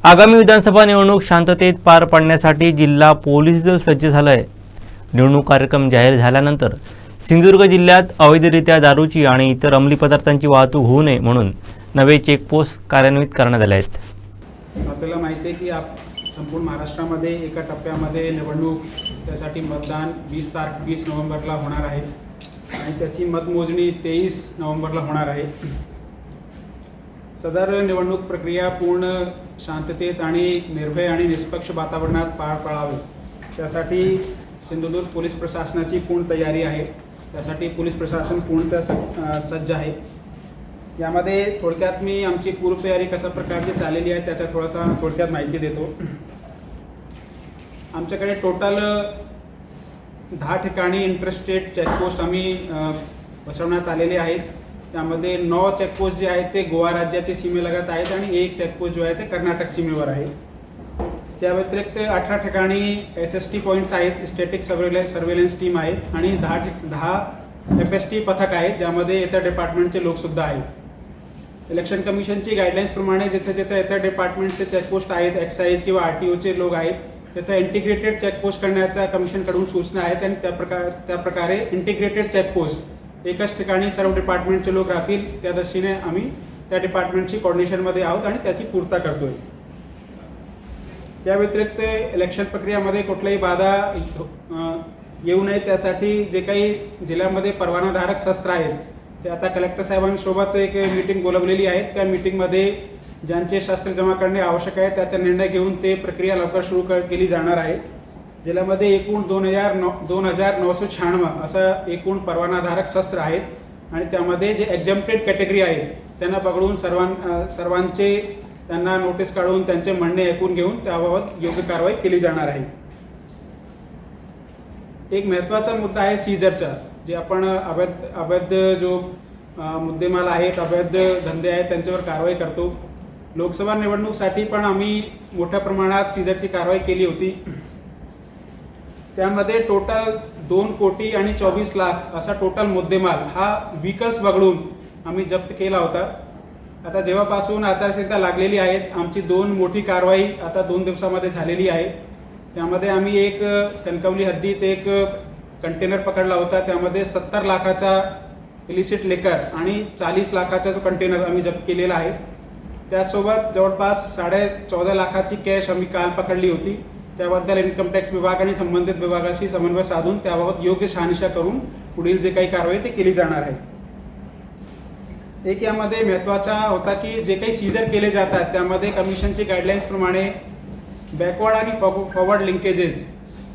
आगामी विधानसभा निवडणूक शांततेत पार पाडण्यासाठी जिल्हा पोलीस दल सज्ज झालं आहे। निवडणूक कार्यक्रम जाहीर झाल्यानंतर सिंधुदुर्ग जिल्ह्यात अवैधरित्या दारूची आणि इतर अंमली पदार्थांची वाहतूक होऊ नये म्हणून नवे चेकपोस्ट कार्यान्वित करण्यात आले आहेत। आपल्याला माहिती आहे की संपूर्ण महाराष्ट्रामध्ये एका टप्प्यामध्ये निवडणूक त्यासाठी मतदान 20 नोव्हेंबरला होणार आहे आणि त्याची मतमोजणी 23 नोव्हेंबरला होणार आहे। सदर निवडणूक प्रक्रिया पूर्ण शांततेत आणि निर्भय आणि निष्पक्ष वातावरणात पार पाडावी त्यासाठी सिंधुदुर्ग पोलीस प्रशासनाची पूर्ण तयारी आहे। त्यासाठी पोलीस प्रशासन पूर्णतः सज्ज आहे। यामध्ये थोडक्यात मी आमची पूर्वतयारी कशा प्रकारची चाललेली आहे त्याचा थोडक्यात माहिती देतो। आमच्याकडे टोटल 10 ठिकाणी इंटरस्टेट चेकपोस्ट आम्ही बसवण्यात आलेले आहेत। त्यामध्ये 9 चेकपोस्ट जे आहेत ते गोवा राज्याच्या सीमेलगत आहेत आणि 1 चेकपोस्ट जो आहे ते कर्नाटक सीमेवर आहे। त्या व्यतिरिक्त 18 ठिकाणी SST पॉईंट्स आहेत, स्टॅटिक सर्वेलन्स टीम आहेत आणि 10 FST पथक आहेत ज्यामध्ये इतर डिपार्टमेंटचे लोकसुद्धा आहेत। इलेक्शन कमिशनची गाईडलाईन्सप्रमाणे जिथे जिथे इतर डिपार्टमेंटचे चेकपोस्ट आहेत, एक्साईज किंवा RTOचे लोक आहेत तिथे इंटिग्रेटेड चेकपोस्ट करण्याच्या कमिशनकडून सूचना आहेत आणि त्या प्रकारे इंटिग्रेटेड चेकपोस्ट एकाच ठिकाणी सर्व डिपार्टमेंटचे लोक राहतील त्या दृष्टीने आम्ही त्या डिपार्टमेंटची कोऑर्डिनेशनमध्ये आहोत आणि त्याची पूर्तता करतोय। त्या व्यतिरिक्त इलेक्शन प्रक्रियामध्ये कुठलाही बाधा येऊ नये त्यासाठी जे काही जिल्ह्यामध्ये परवानाधारक शस्त्र आहेत ते आता कलेक्टर साहेबांसोबत एक मीटिंग बोलवलेली आहे। त्या मीटिंगमध्ये ज्यांचे शस्त्र जमा करणे आवश्यक आहे त्याचा निर्णय घेऊन ते प्रक्रिया लवकर सुरू केली जाणार आहे। जिल्ह्यामध्ये एकूण 2996 असं एकूण परवानाधारक शस्त्र आहेत आणि त्यामध्ये जे एक्झम्प्टेड कॅटेगरी आहे त्यांना पकडून सर्वांचे त्यांना नोटीस काढून त्यांचे म्हणणे ऐकून घेऊन त्याबाबत योग्य कारवाई केली जाणार आहे। एक महत्त्वाचा मुद्दा आहे सीजरचा, जे आपण अवैध जो मुद्देमाल आहेत, अवैध धंदे आहेत त्यांच्यावर कारवाई करतो। लोकसभा निवडणुकीसाठी पण आम्ही मोठ्या प्रमाणात सीजरची कारवाई केली होती। त्यामध्ये टोटल 2 कोटी आणि 24 लाख असा टोटल मुद्देमाल हा व्हेकल्स वगळून आम्ही जप्त केला होता। आता जेव्हापासून आचारसंहिता लागलेली आहे आमची 2 मोठी कारवाई आता 2 दिवसामध्ये झालेली आहे। त्यामध्ये आम्ही एक कणकवली हद्दीत एक कंटेनर पकडला होता, त्यामध्ये 70 लाखाचा इलिसिट लिकर आणि 40 लाखाचा जो कंटेनर आम्ही जप्त केलेला आहे। त्यासोबत जवळपास 14.5 लाखाची कॅश आम्ही काल पकडली होती। त्याबद्दल इन्कम टॅक्स विभाग आणि संबंधित विभागाशी समन्वय साधून त्याबाबत योग्य शहानिशा करून पुढील जे काही कारवाई ते केली जाणार आहे। एक यामध्ये महत्त्वाचा होता की जे काही सीजर केले जातात त्यामध्ये कमिशनची गाईडलाईन्सप्रमाणे बॅकवर्ड आणि फॉरवर्ड लिंकेजेस,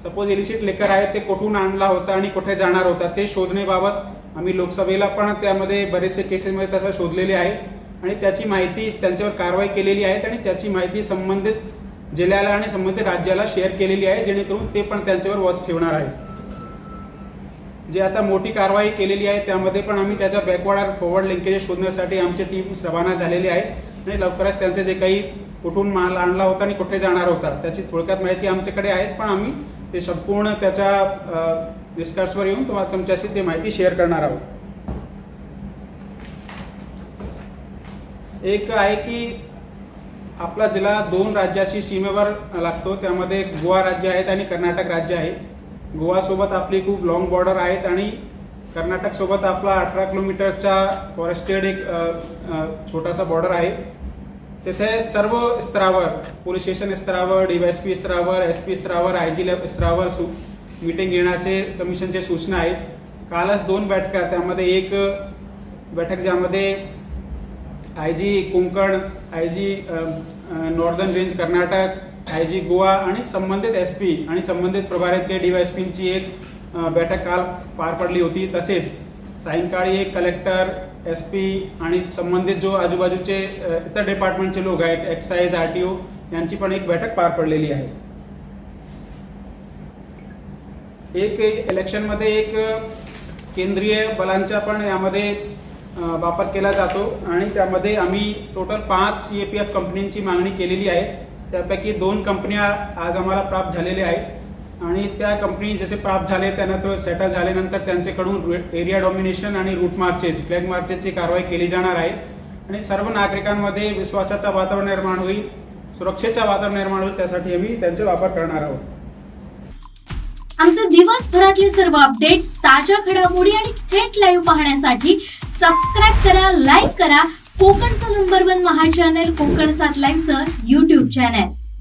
सपोज इलिसिट लिकर आहे ते कुठून आणला होता आणि कुठे जाणार होता ते शोधण्याबाबत आम्ही लोकसभेला पण त्यामध्ये बरेचसे केसेसमध्ये तसं शोधलेले आहे आणि त्याची माहिती त्यांच्यावर कारवाई केलेली आहे आणि त्याची माहिती संबंधित जिल्ह्याला आणि संबंधित राज्याला शेअर केलेली आहे जेणेकरून ते पण त्यांच्यावर वॉच ठेवणार आहे। जे आता मोठी कारवाई केलेली आहे त्यामध्ये पण आम्ही त्याच्या बॅकवर्ड आणि फॉरवर्ड लिंकेजेस शोधण्यासाठी आमची टीम रवाना झालेली आहे आणि लवकरच त्यांचे जे काही कुठून माल आणला होता आणि कुठे जाणार होता त्याची थोडक्यात माहिती आमच्याकडे आहे, पण आम्ही ते संपूर्ण त्याच्या निष्कर्षावर येऊन तुमच्याशी ते माहिती शेअर करणार आहोत। एक आहे की आपला जिल्हा 2 राज्याशी सीमेवर लागतो, त्यामध्ये गोवा राज्य आहेत आणि कर्नाटक राज्य आहे। गोवासोबत आपली खूप लॉंग बॉर्डर आहेत आणि कर्नाटकसोबत आपला 18 किलोमीटरचा फॉरेस्टेड एक छोटासा बॉर्डर आहे। तिथे सर्व स्तरावर, पोलीस स्टेशन स्तरावर, DYSP स्तरावर, SP स्तरावर, IG स्तरावर मीटिंग घेण्याचे कमिशनचे सूचना आहेत। कालच 2 बैठका, त्यामध्ये एक बैठक ज्यामध्ये IG Konkan, IG northern range Karnataka, IG Goa आणि संबंधित SP आणि संबंधित प्रभारी DYSPची एक बैठक काल पार पडली होती। तसेच सायंकाळी एक कलेक्टर, SP आणि संबंधित जो आजूबाजूचे इतर डिपार्टमेंटचे लोक आहेत, एक्साईज, RTO यांची पण एक बैठक पार पडलेली आहे। एक इलेक्शनमध्ये एक केंद्रीय बलांचा पण यामध्ये वापर केला जातो आणि त्यामध्ये आम्ही टोटल 5 CAPF कंपनींची मागणी केलेली आहे। त्यापैकी 2 कंपन्या आज आम्हाला प्राप्त झालेल्या आहेत आणि त्या कंपनी जसे प्राप्त झाले त्यांना तो सेटल झाल्यानंतर त्यांच्याकडून एरिया डॉमिनेशन आणि रूट मार्चेस, फ्लॅग मार्चेसची कारवाई केली जाणार आहे आणि सर्व नागरिकांमध्ये विश्वासाचं वातावरण निर्माण होईल सुरक्षेचा वातावरण निर्माण होईल त्यासाठी आम्ही त्यांचा वापर करणार आहोत. आमचे दिवसभरातले सर्व अपडेट्स, ताज्या घडामोडी आणि थेट लाईव्ह पाहण्यासाठी सबस्क्राईब करा, लाईक करा कोकणचं नंबर 1 महा चॅनल कोकण 7 लाईव्हचं YouTube चॅनल.